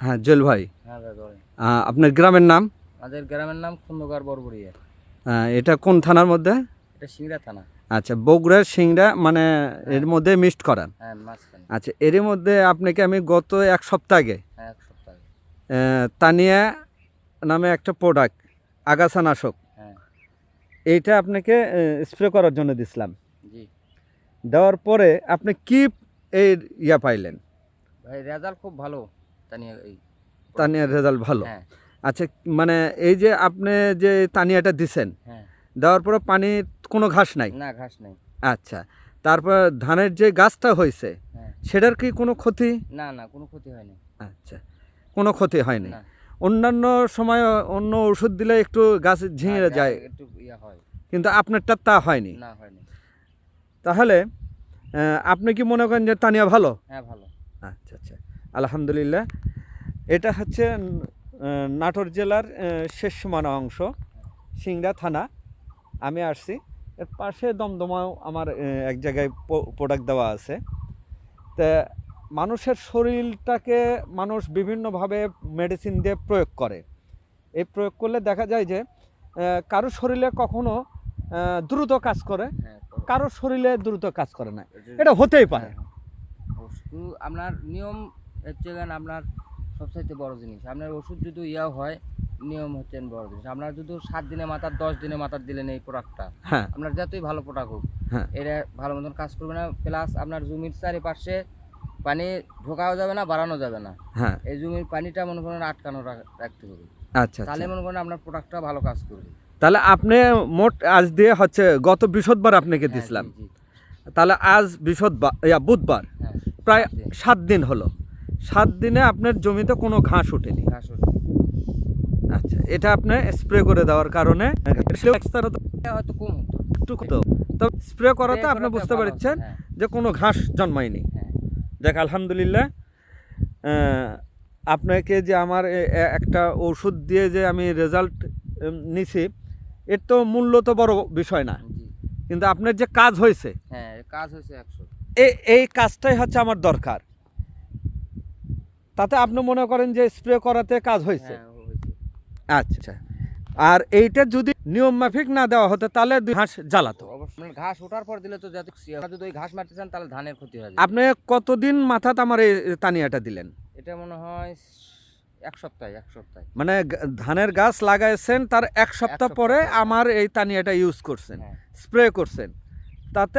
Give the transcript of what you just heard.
হ্যাঁ জুয়েল ভাই, হ্যাঁ ভাই বলেন। আপনার গ্রামের নাম? আমাদের গ্রামের নাম খন্দকার বরবরিয়া। এটা কোন থানার মধ্যে? এটা সিংড়া থানা। আচ্ছা, বগুড়ার সিংড়া মানে হ্যাঁ। এর মধ্যে মিক্সড করান। হ্যাঁ মাঝখানে। আচ্ছা, এর মধ্যে আপনাকে আমি গত এক সপ্তাহ আগে হ্যাঁ 1 সপ্তাহ আগে। তানিয়া নামে একটা প্রোডাক্ট আগাছানাশক, হ্যাঁ এইটা আপনাকে স্প্রে করার জন্য দিছিলাম। জি দেওয়ার পরে আপনি কি এই ইয়া পাইলেন? ভাই রেজাল্ট খুব ভালো। এই তানিয়ার রেজাল্ট ভালো। হ্যাঁ আচ্ছা, মানে এই যে আপনি যে তানিয়াটা দিছেন, হ্যাঁ। দেওয়ার পরে পানি কোনো ঘাস নাই? না ঘাস নেই। আচ্ছা, তারপর ধানের যে গাছটা হয়েছে হ্যাঁ। সেটার কি কোনো ক্ষতি? না না কোনো ক্ষতি হয়নি। আচ্ছা, কোনো ক্ষতি হয়নি। না। অন্যান্য সময় অন্য ওষুধ দিলে একটু গাছ ঝিঙে যায়, একটু ইয়া হয়। কিন্তু আপনারটা তা হয়নি। না হয়নি। তাহলে আপনি কি মনে করেন যে তানিয়া ভালো? হ্যাঁ ভালো। আচ্ছা আচ্ছা, আলহামদুলিল্লাহ। এটা হচ্ছে নাটোর জেলার শেষ সীমানা অংশ, সিংড়া থানা। আমি আসছি, এর পাশে দমদমাও আমার এক জায়গায় প্রোডাক্ট দেওয়া আছে। তা মানুষের শরীরটাকে মানুষ বিভিন্নভাবে মেডিসিন দিয়ে প্রয়োগ করে। এই প্রয়োগ করলে দেখা যায় যে কারো শরীরে কখনো দ্রুত কাজ করে, হ্যাঁ কারো শরীরে দ্রুত কাজ করে না, এটা হতেই পারে। শুধু আপনার নিয়ম হচ্ছে আপনার সবচাইতে বড় জিনিস। আপনার ওষুধ যদি ইয়া হয়, নিয়ম হচ্ছে বড় জিনিস। আপনার যদি 7 দিনে মাথার 10 দিনে মাথার দিলেন এই প্রোডাক্টটা, হ্যাঁ আপনার যতই ভালো প্রোডাক্ট হোক, হ্যাঁ এটা ভালো মতন কাজ করবে না। প্লাস আপনার জমির চারিপাশে পানি ঢোকাও যাবে না, বাড়ানো যাবে না। হ্যাঁ। এই জমির পানিটা মনে করেন আটকানো রাখতে হবে। আচ্ছা, তাহলে মনে করেন আপনার প্রোডাক্টটা ভালো কাজ করবে। তাহলে আপনি মোট আজ দিয়ে হচ্ছে গত বৃহস্পতিবার আপনাকে হ্যাঁ, দিছিলাম, জি, জি। তাহলে আজ বুধবার, হ্যাঁ, প্রায় 7 দিন। 7 দিন হলো। 7 দিনে আপনার জমিতে কোনো ঘাস ওঠেনি। ঘাস ওঠে। আচ্ছা, এটা আপনি স্প্রে করে দেওয়ার কারণে হয়তো কম হতো। একটু তো স্প্রে করাতে স্প্রে আপনি করাতে বুঝতে ভালো পারছেন হতো, হ্যাঁ, যে কোনো ঘাস জন্মায়নি। হ্যাঁ। দেখ আলহামদুলিল্লাহ। আপনাকে যে আমার একটা ওষুধ দিয়ে যে আমি রেজাল্ট নিছি, এর তো মূল্য তো বড় বিষয় না, জি। কিন্তু আপনার যে কাজ হয়েছে, হ্যাঁ কাজ হয়েছে 100। এই কাজটাই হচ্ছে আমার দরকার। তাতে আপনি মনে করেন যে স্প্রে করাতে কাজ হয়েছে। হ্যাঁ হয়েছে। আচ্ছা, আর এইটা যদি নিয়ম মাফিক না দেওয়া হতো তাহলে ঘাস জ্বালাতো। অবশ্যই ঘাস ওঠার পর দিলে তো যাতে যদি ওই ঘাস মারতে চান তাহলে ধানের ক্ষতি হয়। আপনি কতদিন মাথাত আমার এই তানিয়াটা দিলেন? এটা মনে হয় 1 সপ্তাহ। 1 সপ্তাহ মানে ধানের গাছ লাগাইছেন তার 1 সপ্তাহ পরে পরে, আমার এই তানিয়াটা ইউজ করছেন, হ্যাঁ। স্প্রে করছেন, তাতে